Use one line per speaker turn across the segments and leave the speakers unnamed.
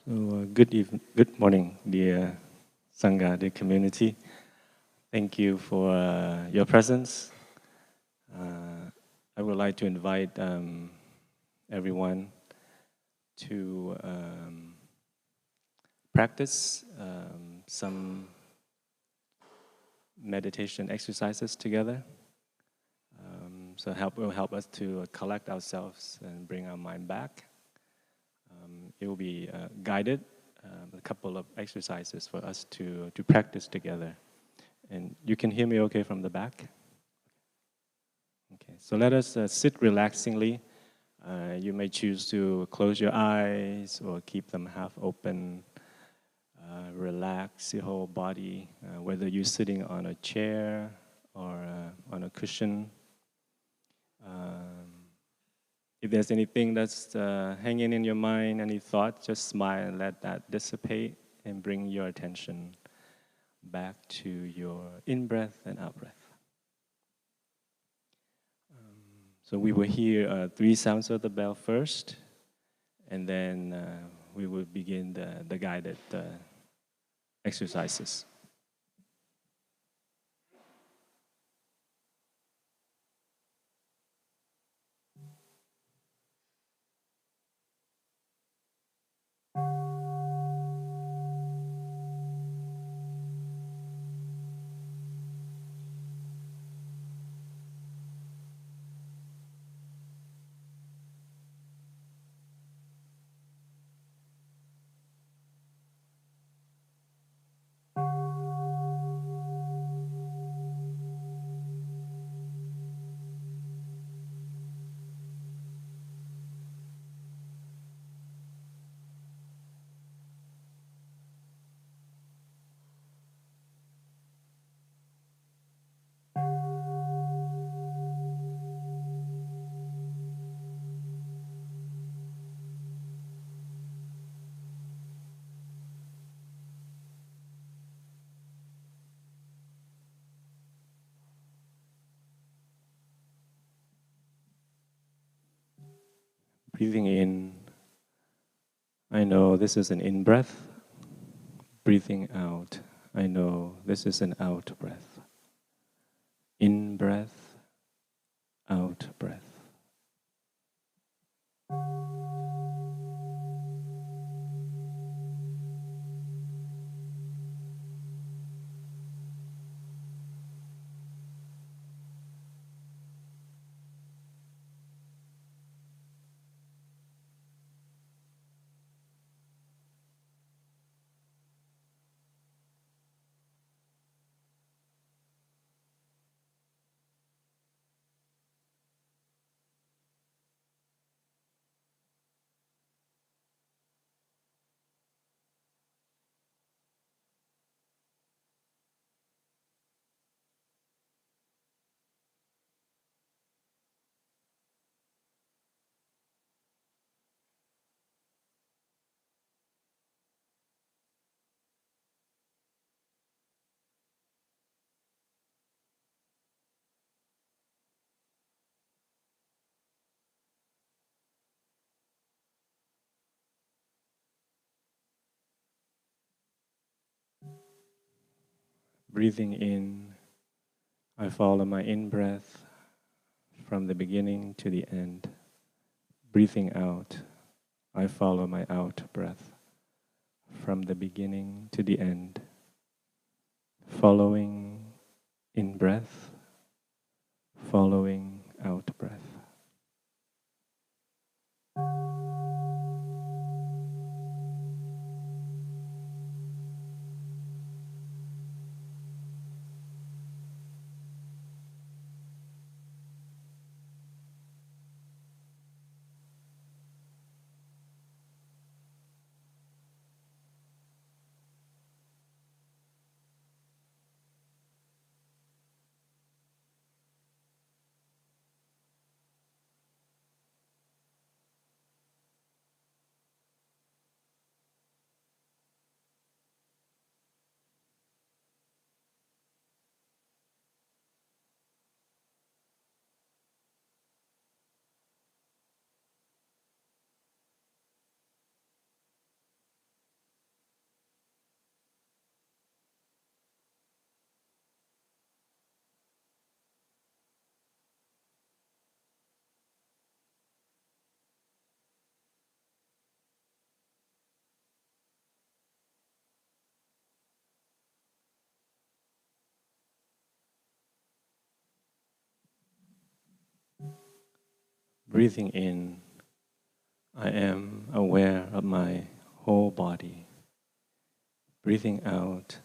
Good morning, dear Sangha, dear community. Thank you for your presence. I would like to invite everyone to practice some meditation exercises together. So will help us to collect ourselves and bring our mind back. It will be guided, a couple of exercises for us to practice together. And you can hear me okay from the back? Okay, so let us sit relaxingly. You may choose to close your eyes or keep them half open. Relax your whole body, whether you're sitting on a chair or on a cushion. If there's anything that's hanging in your mind, any thought, just smile and let that dissipate and bring your attention back to your in-breath and out-breath. So we will hear 3 sounds of the bell first, and then we will begin the guided exercises. Breathing in, I know this is an in-breath. Breathing out, I know this is an out-breath. In-breath, out-breath. Breathing in, I follow my in-breath from the beginning to the end. Breathing out, I follow my out-breath from the beginning to the end. Following in-breath, following out-breath. Breathing in, I am aware of my whole body. Breathing out,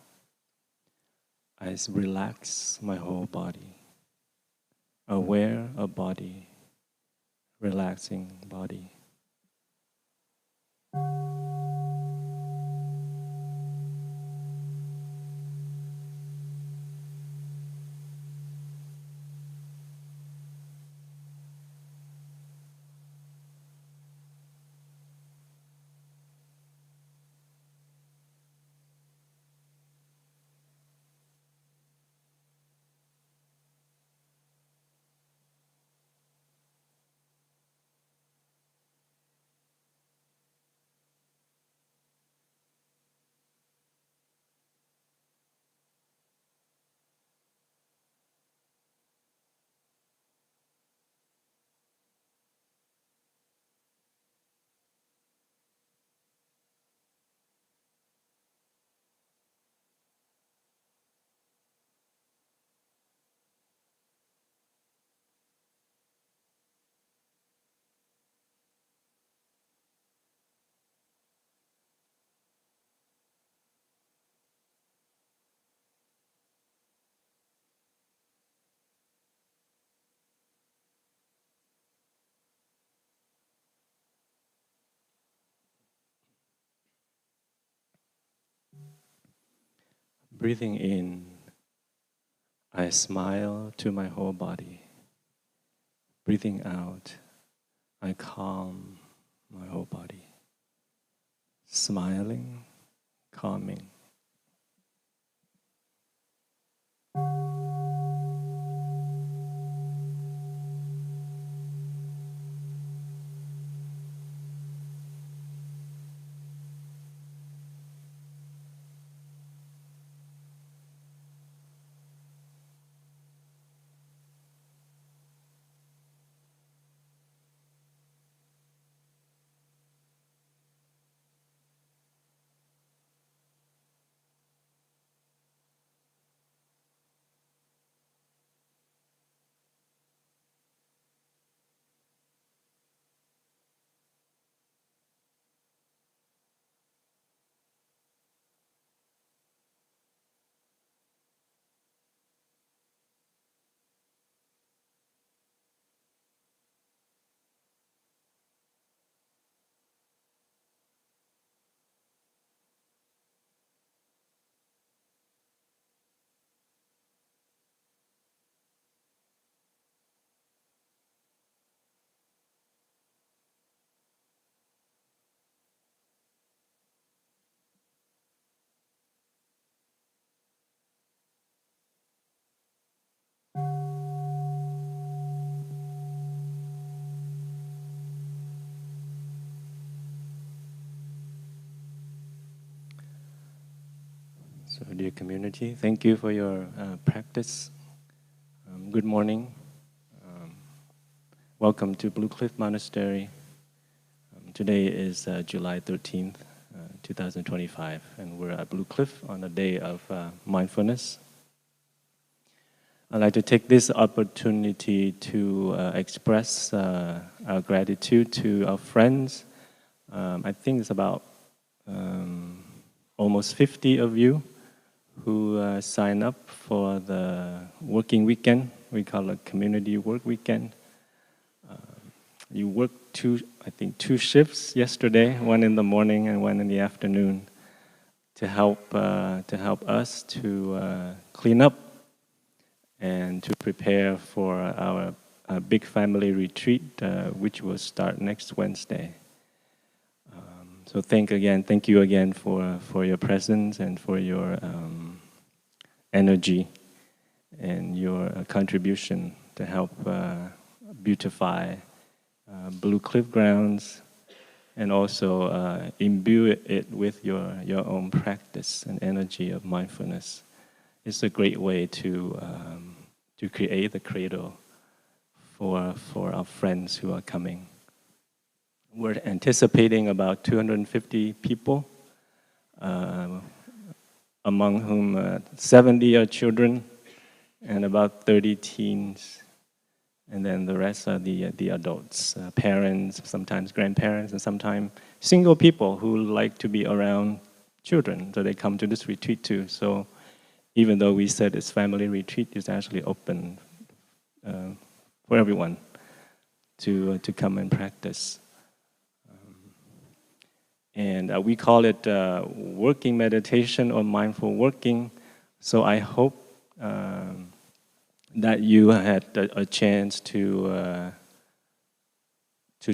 I relax my whole body. Aware of body, relaxing body. Breathing in, I smile to my whole body. Breathing out, I calm my whole body. Smiling, calming. So, dear community, thank you for your practice. Good morning. Welcome to Blue Cliff Monastery. Today is July 13th, 2025, and we're at Blue Cliff on a day of mindfulness. I'd like to take this opportunity to express our gratitude to our friends. I think it's about almost 50 of you who sign up for the working weekend. We call it community work weekend. You worked two shifts yesterday, one in the morning and one in the afternoon, to help us to clean up and to prepare for our big family retreat, which will start next Wednesday. So thank you again for your presence and for your energy and your contribution to help beautify Blue Cliff grounds, and also imbue it with your own practice and energy of mindfulness. It's a great way to create the cradle for our friends who are coming. We're anticipating about 250 people, among whom 70 are children and about 30 teens. And then the rest are the adults, parents, sometimes grandparents, and sometimes single people who like to be around children. So they come to this retreat too. So even though we said it's family retreat, it's actually open for everyone to come and practice. And we call it working meditation or mindful working. So I hope that you had a chance to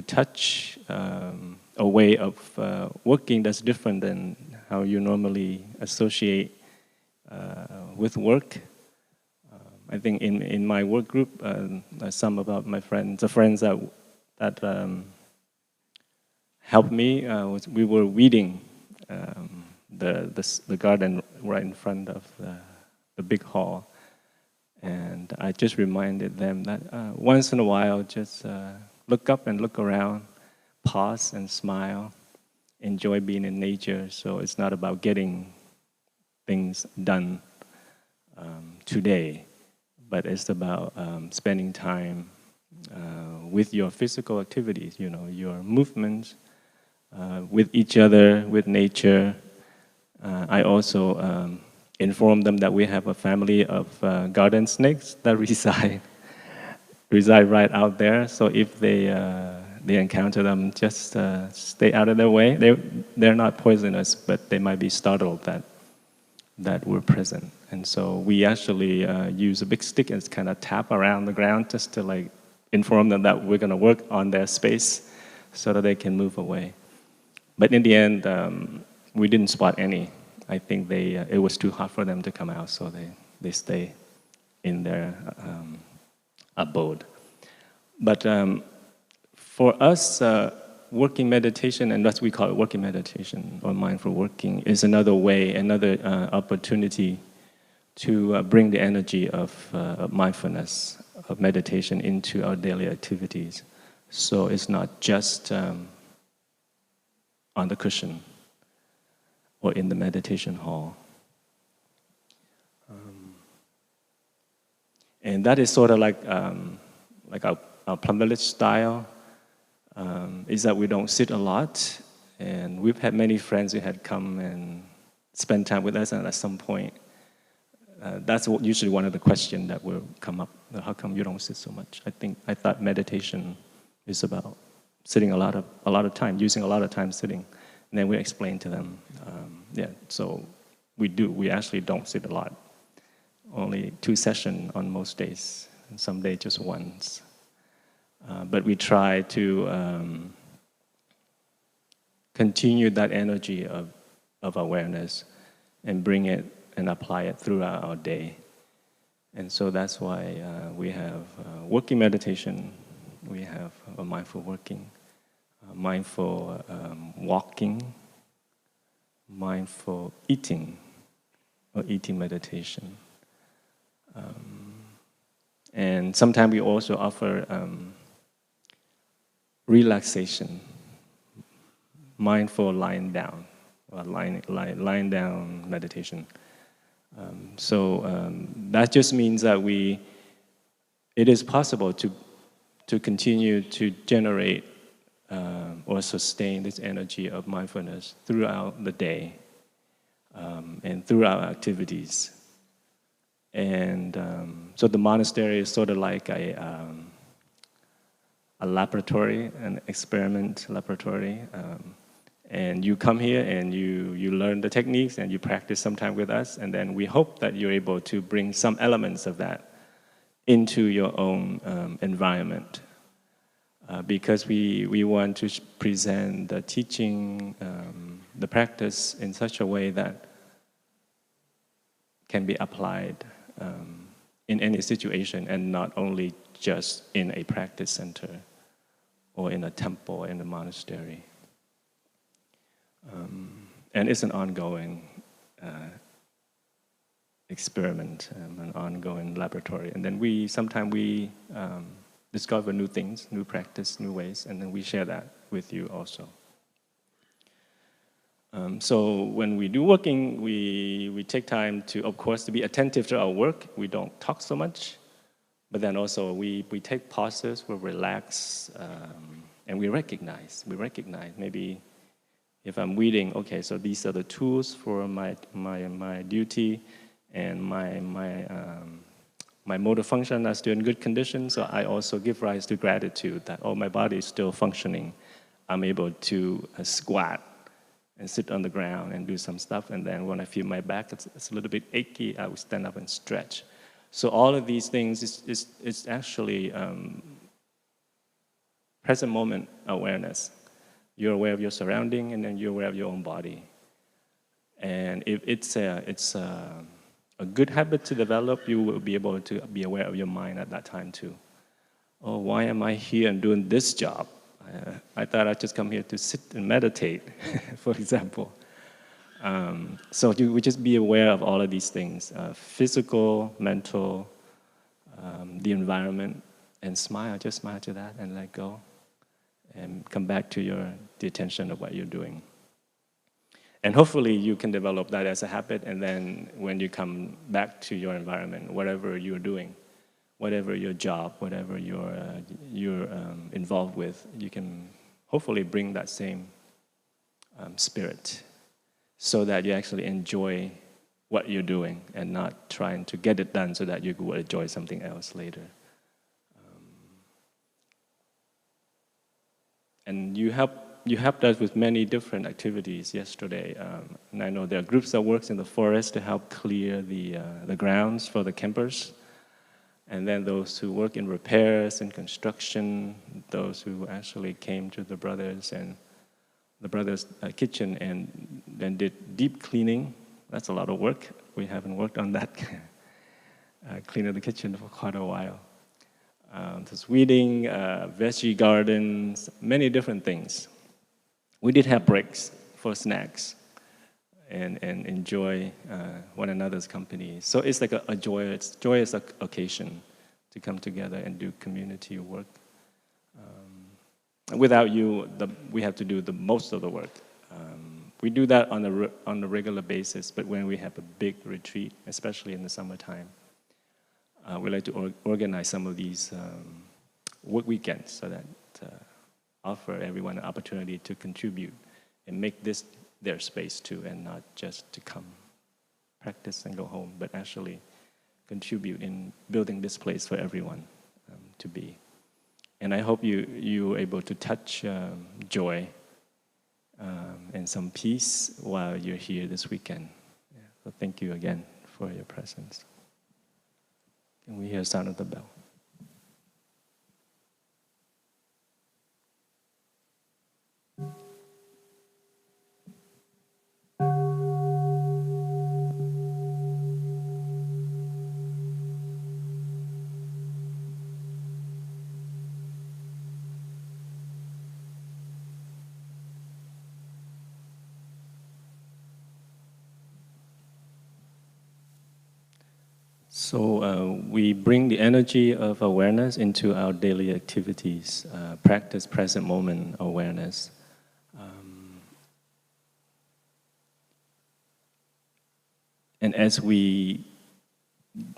touch a way of working that's different than how you normally associate with work. I think in my work group, some of my friends, the friends that helped me, we were weeding the garden right in front of the big hall. And I just reminded them that once in a while, just look up and look around, pause and smile, enjoy being in nature. So it's not about getting things done today, but it's about spending time with your physical activities, you know, your movements, with each other, with nature. I also inform them that we have a family of garden snakes that reside right out there. So if they encounter them, just stay out of their way. They're not poisonous, but they might be startled that we're present. And so we actually use a big stick and kind of tap around the ground just to like inform them that we're going to work on their space so that they can move away. But in the end, we didn't spot any. I think it was too hot for them to come out, so they stay in their abode. But for us, working meditation, and that's what we call it working meditation or mindful working, is another way, another opportunity to bring the energy of mindfulness, of meditation into our daily activities. So it's not just on the cushion or in the meditation hall. And that is sort of like our Plum Village style, is that we don't sit a lot. And we've had many friends who had come and spend time with us, and at some point, that's usually one of the questions that will come up. How come you don't sit so much? I thought meditation is about sitting a lot of time, using a lot of time sitting. And then we explain to them, so we actually don't sit a lot. Only 2 sessions on most days, and some days just once. But we try to continue that energy of awareness and bring it and apply it throughout our day. And so that's why we have working meditation, we have a mindful working, mindful walking, mindful eating, or eating meditation. And sometimes we also offer relaxation, mindful lying down, or lying down meditation. That just means that it is possible to continue to generate or sustain this energy of mindfulness throughout the day and throughout activities. And so the monastery is sort of like a laboratory, an experiment laboratory. And you come here and you learn the techniques and you practice sometime with us, and then we hope that you're able to bring some elements of that into your own environment. Because we want to present the teaching, the practice in such a way that can be applied in any situation, and not only just in a practice center or in a temple or in a monastery. And it's an ongoing experiment, an ongoing laboratory. And then sometimes we discover new things, new practice, new ways, and then we share that with you also. So when we do working, we take time to, of course, to be attentive to our work. We don't talk so much. But then also we take pauses, we relax, and we recognize. Maybe if I'm reading, okay, so these are the tools for my duty, and my motor function are still in good condition. So I also give rise to gratitude that, oh, my body is still functioning. I'm able to squat and sit on the ground and do some stuff. And then when I feel my back, it's a little bit achy, I will stand up and stretch. So all of these things is actually present moment awareness. You're aware of your surrounding, and then you're aware of your own body. And if it's a good habit to develop, you will be able to be aware of your mind at that time too. Oh, why am I here and doing this job? I thought I'd just come here to sit and meditate, for example. So you would just be aware of all of these things, physical, mental, the environment, and smile, just smile to that and let go. And come back to the attention of what you're doing. And hopefully you can develop that as a habit, and then when you come back to your environment, whatever you're doing, whatever your job, whatever you're involved with, you can hopefully bring that same spirit so that you actually enjoy what you're doing and not trying to get it done so that you will enjoy something else later. And you helped us with many different activities yesterday. And I know there are groups that work in the forest to help clear the grounds for the campers. And then those who work in repairs and construction, those who actually came to the brothers and the brothers' kitchen and then did deep cleaning. That's a lot of work. We haven't worked on that, cleaning the kitchen for quite a while. Just weeding, veggie gardens, many different things. We did have breaks for snacks and enjoy one another's company. So it's like a joyous occasion to come together and do community work. Without you, we have to do the most of the work. We do that on a regular basis, but when we have a big retreat, especially in the summertime, we like to organize some of these work weekends so that offer everyone an opportunity to contribute and make this their space too, and not just to come practice and go home, but actually contribute in building this place for everyone to be. And I hope you were able to touch joy and some peace while you're here this weekend. Yeah. So thank you again for your presence. Can we hear the sound of the bell? So we bring the energy of awareness into our daily activities, practice present moment awareness. And as we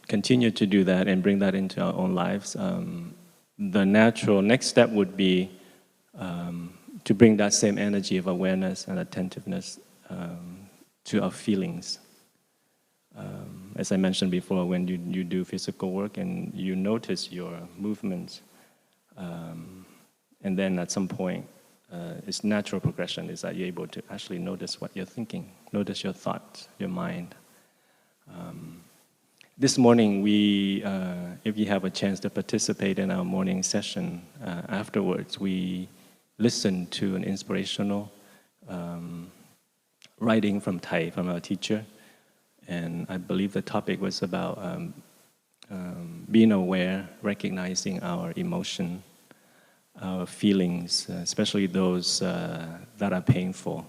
continue to do that and bring that into our own lives, the natural next step would be to bring that same energy of awareness and attentiveness to our feelings. As I mentioned before, when you do physical work and you notice your movements, and then at some point, it's natural progression is that you're able to actually notice what you're thinking, notice your thoughts, your mind. This morning, if you have a chance to participate in our morning session, afterwards, we listened to an inspirational writing from Thai, from our teacher. And I believe the topic was about being aware, recognizing our emotion, our feelings, especially those that are painful,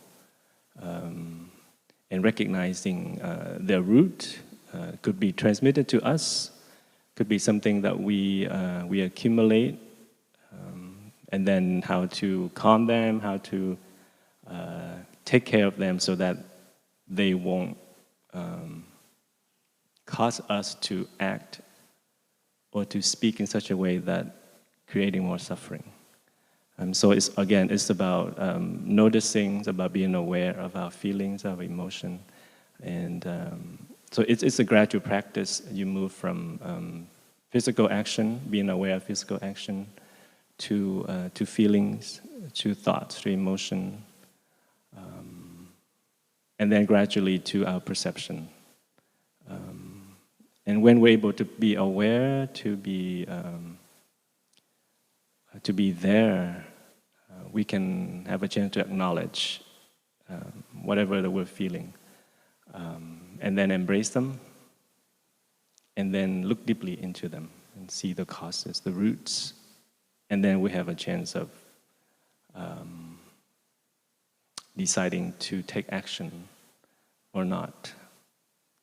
and recognizing their root could be transmitted to us, could be something that we accumulate, and then how to calm them, how to take care of them so that they won't cause us to act or to speak in such a way that creating more suffering. So it's about noticing, it's about being aware of our feelings, our emotion, and so it's a gradual practice. You move from physical action, being aware of physical action, to feelings, to thoughts, to emotion, and then gradually to our perception. And when we're able to be aware, to be there, we can have a chance to acknowledge whatever that we're feeling, and then embrace them, and then look deeply into them and see the causes, the roots, and then we have a chance of deciding to take action or not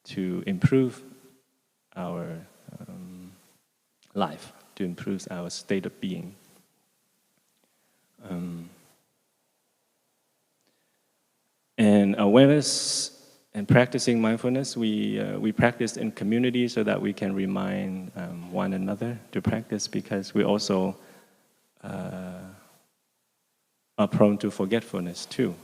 to improve our life, to improve our state of being. And awareness and practicing mindfulness, we practice in community so that we can remind one another to practice, because we also are prone to forgetfulness too.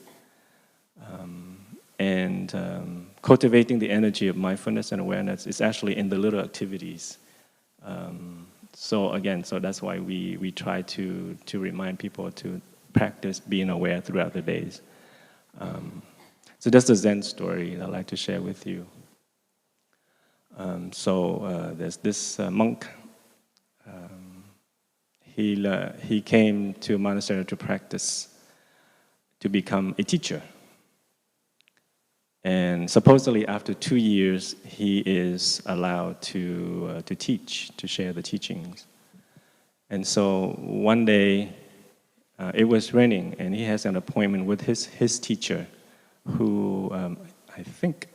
Cultivating the energy of mindfulness and awareness is actually in the little activities. So that's why we try to remind people to practice being aware throughout the days. So that's the Zen story I'd like to share with you. There's this monk. He came to a monastery to practice, to become a teacher. And supposedly after 2 years, he is allowed to teach, to share the teachings. And so one day, it was raining, and he has an appointment with his teacher, who I think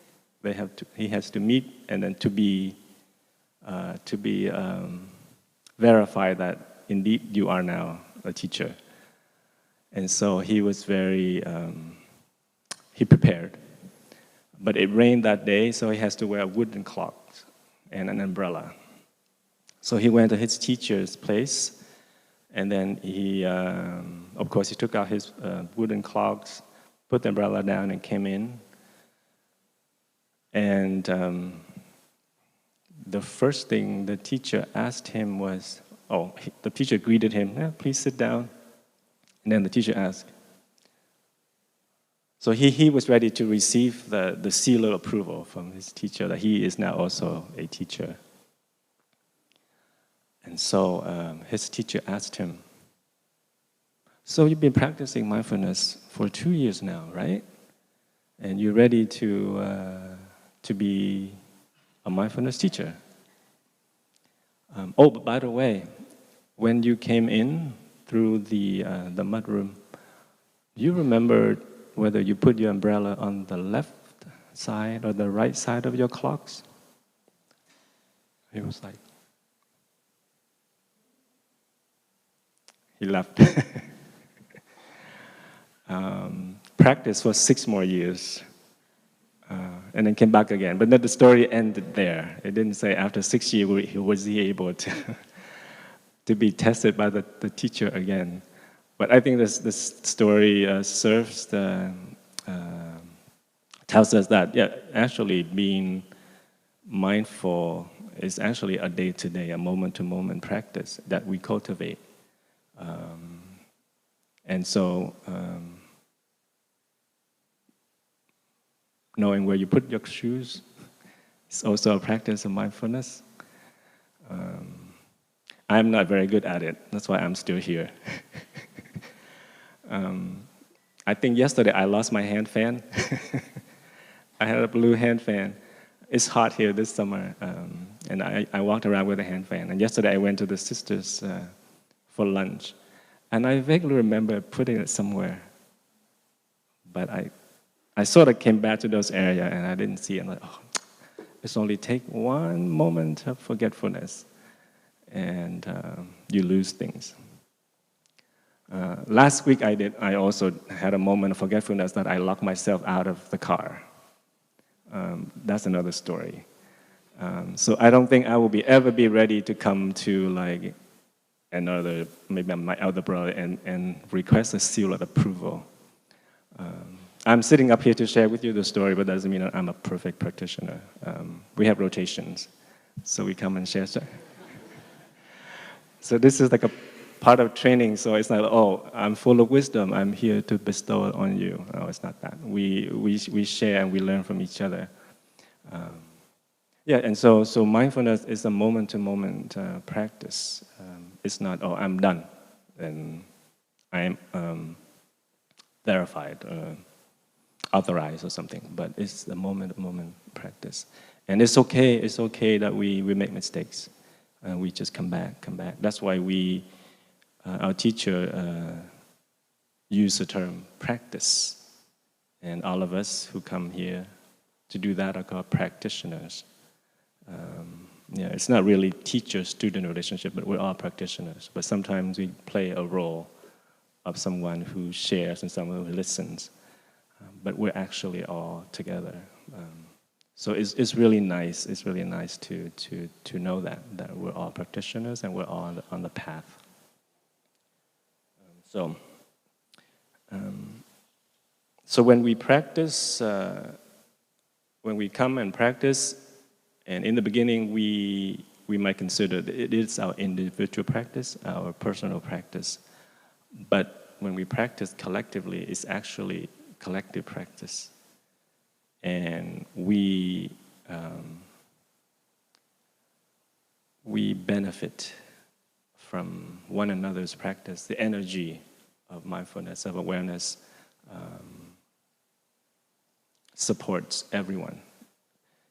he has to meet, and then to be verified that indeed you are now a teacher. And so he was he prepared. But it rained that day, so he has to wear a wooden cloak and an umbrella. So he went to his teacher's place, and then of course, he took out his wooden clogs, put the umbrella down, and came in. And the first thing the teacher asked him was, the teacher greeted him, please sit down. And then the teacher asked, so he was ready to receive the seal of approval from his teacher that he is now also a teacher. And so his teacher asked him, so you've been practicing mindfulness for 2 years now, right? And you're ready to be a mindfulness teacher. But by the way, when you came in through the mud room, you remember whether you put your umbrella on the left side or the right side of your clogs? He was like, he left. Practice for 6 more years, and then came back again. But then the story ended there. It didn't say after 6 years was he able to be tested by the teacher again. But I think this story tells us that, actually being mindful is actually a day-to-day, a moment-to-moment practice that we cultivate. And so, knowing where you put your shoes is also a practice of mindfulness. I'm not very good at it. That's why I'm still here. I think yesterday I lost my hand fan. I had a blue hand fan. It's hot here this summer, and I walked around with a hand fan. And yesterday I went to the sisters for lunch, and I vaguely remember putting it somewhere. But I sort of came back to those areas, and I didn't see it. I'm like, it's only take one moment of forgetfulness, and you lose things. Last week I also had a moment of forgetfulness that I locked myself out of the car. That's another story. So I don't think I will ever be ready to come to like another, maybe my elder brother, and request a seal of approval. I'm sitting up here to share with you the story, but that doesn't mean that I'm a perfect practitioner. We have rotations, so we come and share. So this is like a part of training, so it's not, oh, I'm full of wisdom, I'm here to bestow it on you. No, it's not that. We share and we learn from each other. Yeah, and so mindfulness is a moment-to-moment practice. It's not, oh, I'm done, and I'm verified, authorized or something, but it's the moment-to-moment practice. And it's okay that we make mistakes. We just come back. That's why our teacher used the term practice. And all of us who come here to do that are called practitioners. Yeah, it's not really teacher-student relationship, but we're all practitioners. But sometimes we play a role of someone who shares and someone who listens. But we're actually all together. So it's really nice. It's really nice to know that we're all practitioners and we're all on the path. So when we practice, when we come and practice, and in the beginning we might consider it is our individual practice, our personal practice. But when we practice collectively, it's actually collective practice. And we benefit from one another's practice. The energy of mindfulness, of awareness, supports everyone.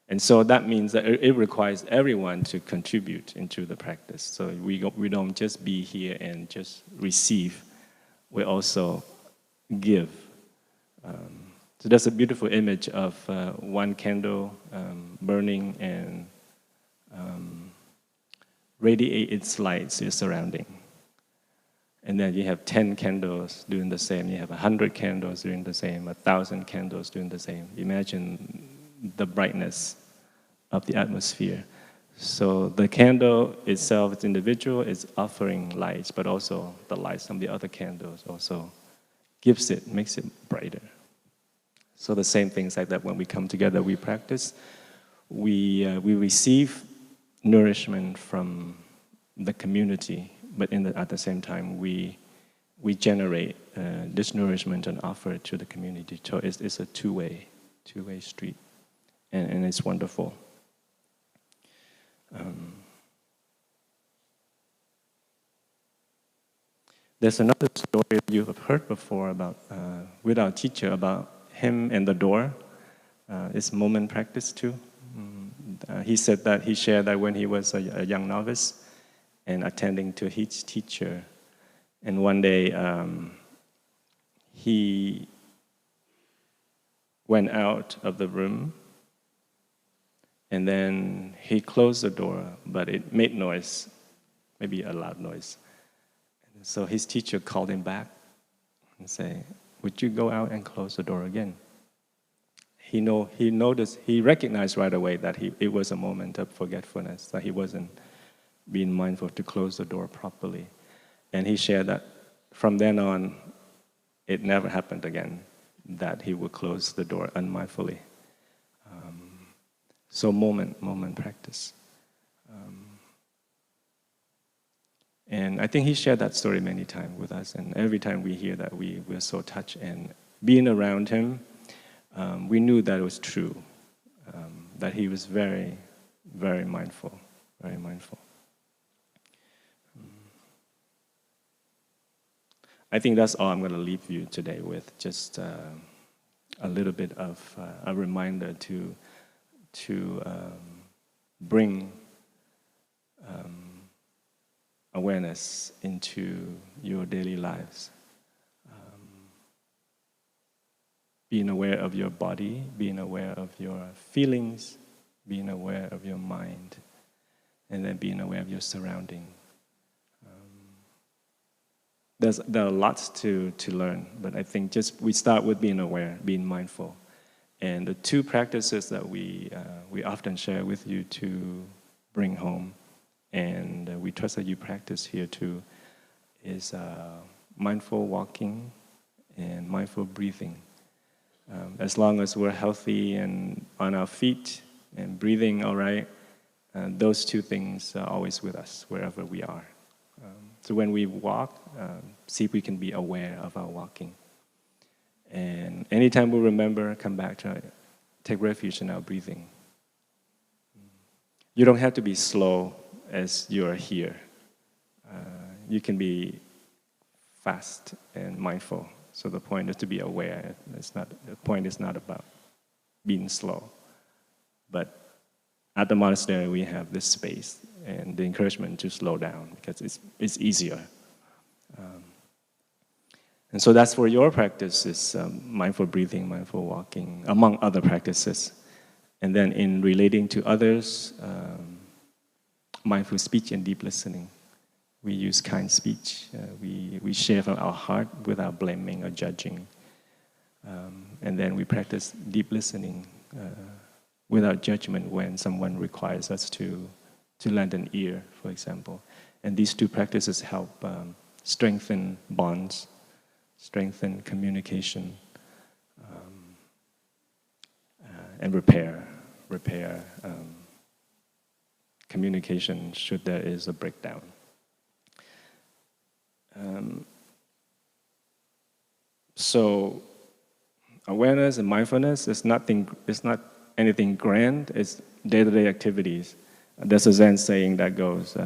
And so that means that it requires everyone to contribute into the practice. So we don't just be here and just receive, we also give. So that's a beautiful image of one candle burning and radiate its light to your surrounding. And then you have 10 candles doing the same. You have 100 candles doing the same, 1,000 candles doing the same. Imagine the brightness of the atmosphere. So the candle itself, its individual, is offering lights, but also the lights from the other candles also makes it brighter. So the same things like that, when we come together, we practice, we receive nourishment from the community, but at the same time, we generate this nourishment and offer it to the community. So it's a two-way street, and it's wonderful. There's another story you have heard before about with our teacher about him and the door. It's moment practice too. He said that he shared that when he was a young novice and attending to his teacher, and one day he went out of the room, and then he closed the door, but it made noise, maybe a loud noise. So his teacher called him back and said, "Would you go out and close the door again?" He noticed, he recognized right away that it was a moment of forgetfulness, that he wasn't being mindful to close the door properly. And he shared that from then on, it never happened again, that he would close the door unmindfully. So moment practice. And I think he shared that story many times with us, and every time we hear that, we're so touched. And being around him, we knew that it was true, that he was very, very mindful, very mindful. I think that's all I'm going to leave you today with, just a little bit of a reminder to bring awareness into your daily lives. Being aware of your body, being aware of your feelings, being aware of your mind, and then being aware of your surrounding. There are lots to learn, but I think we start with being aware, being mindful, And the two practices that we often share with you to bring home, and we trust that you practice here too, is mindful walking and mindful breathing. As long as we're healthy and on our feet and breathing all right, those two things are always with us wherever we are. So when we walk, see if we can be aware of our walking. And anytime we remember, come back to take refuge in our breathing. You don't have to be slow as you are here. You can be fast and mindful. So the point is to be aware. The point is not about being slow. But at the monastery, we have this space and the encouragement to slow down because it's easier. And so that's for your practice, is mindful breathing, mindful walking, among other practices. And then in relating to others, mindful speech and deep listening. We use kind speech. We share from our heart without blaming or judging. And then we practice deep listening without judgment when someone requires us to lend an ear, for example. And these two practices help strengthen bonds, strengthen communication, and repair communication should there is a breakdown. So awareness and mindfulness is not anything grand, it's day-to-day activities. There's a Zen saying that goes,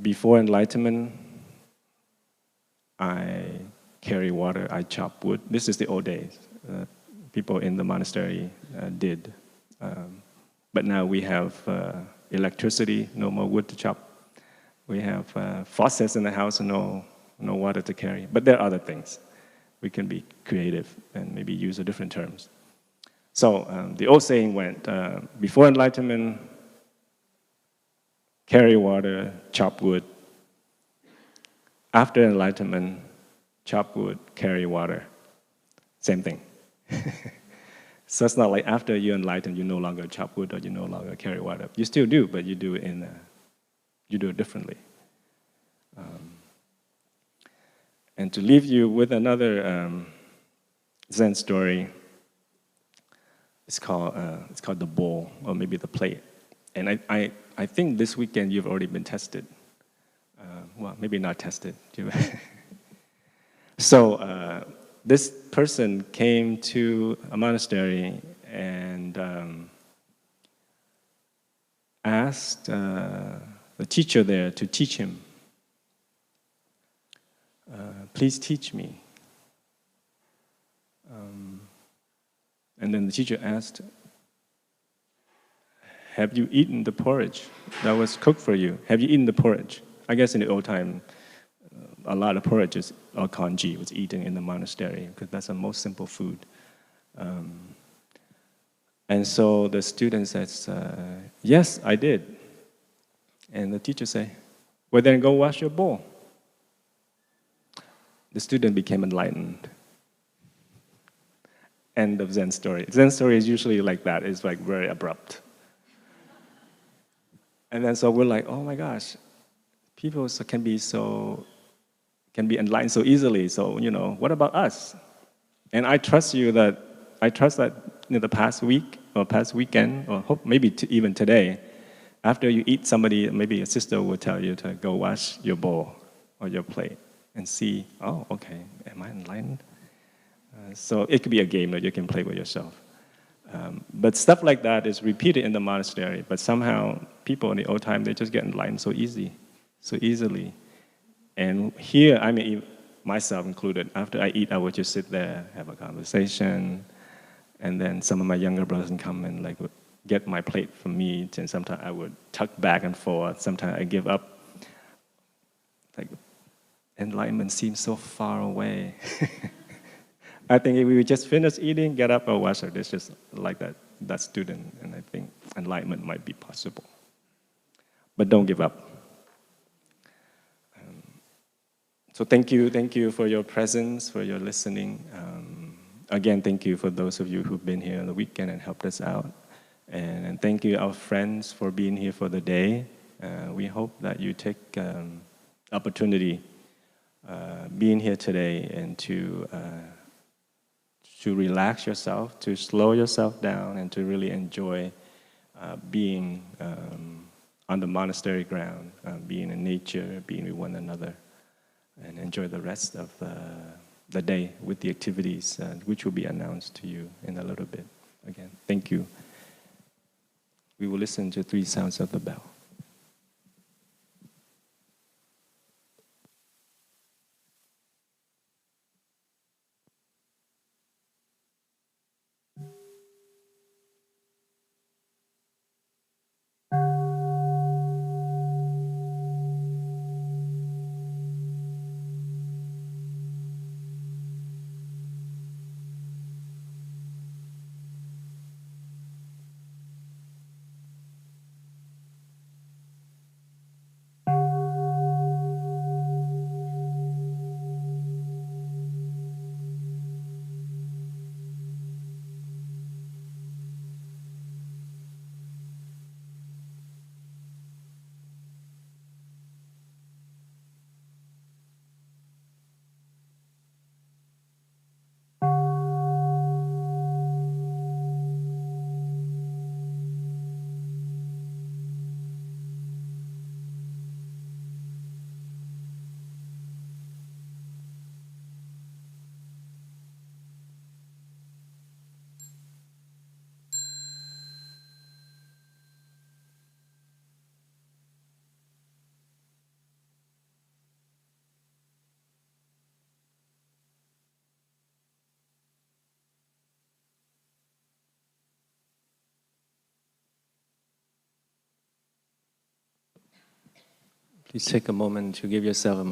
before enlightenment, I carry water, I chop wood. This is the old days. People in the monastery did. But now we have electricity, no more wood to chop. We have faucets in the house, no water to carry. But there are other things. We can be creative and maybe use different terms. So the old saying went, before enlightenment, carry water, chop wood. After enlightenment, chop wood, carry water. Same thing. So it's not like after you enlighten, you no longer chop wood or you no longer carry water. You still do, but you do it differently. And to leave you with another Zen story, it's called the bowl, or maybe the plate. And I think this weekend you've already been tested. Well, maybe not tested. So this person came to a monastery and asked the teacher there to teach him. Please teach me. And then the teacher asked, have you eaten the porridge that was cooked for you? Have you eaten the porridge? I guess in the old time, a lot of porridges, or congee, was eaten in the monastery because that's the most simple food. And so the student says, yes, I did. And the teacher said, well, then go wash your bowl. The student became enlightened. End of Zen story. Zen story is usually like that. It's like very abrupt. And then so we're like, oh my gosh, people can be enlightened so easily. So, what about us? And I trust that in the past week or past weekend, or hope maybe even today, after you eat, maybe a sister will tell you to go wash your bowl or your plate and see, oh, okay, am I enlightened? So it could be a game that you can play with yourself. But stuff like that is repeated in the monastery, but somehow people in the old time, they just get enlightened so easily. And here, I mean, myself included, after I eat, I would just sit there, have a conversation, and then some of my younger brothers would come and would get my plate from me, and sometimes I would tuck back and forth, sometimes I give up. Enlightenment seems so far away. I think if we would just finish eating, get up, or wash our dishes like that student, and I think enlightenment might be possible. But don't give up. So thank you for your presence, for your listening. again, thank you for those of you who've been here on the weekend and helped us out. And thank you, our friends, for being here for the day. We hope that you take opportunity being here today and to relax yourself, to slow yourself down, and to really enjoy being on the monastery ground, being in nature, being with one another, and enjoy the rest of the day with the activities which will be announced to you in a little bit. Again, thank you. We will listen to 3 sounds of the bell. Please take a moment to give yourself a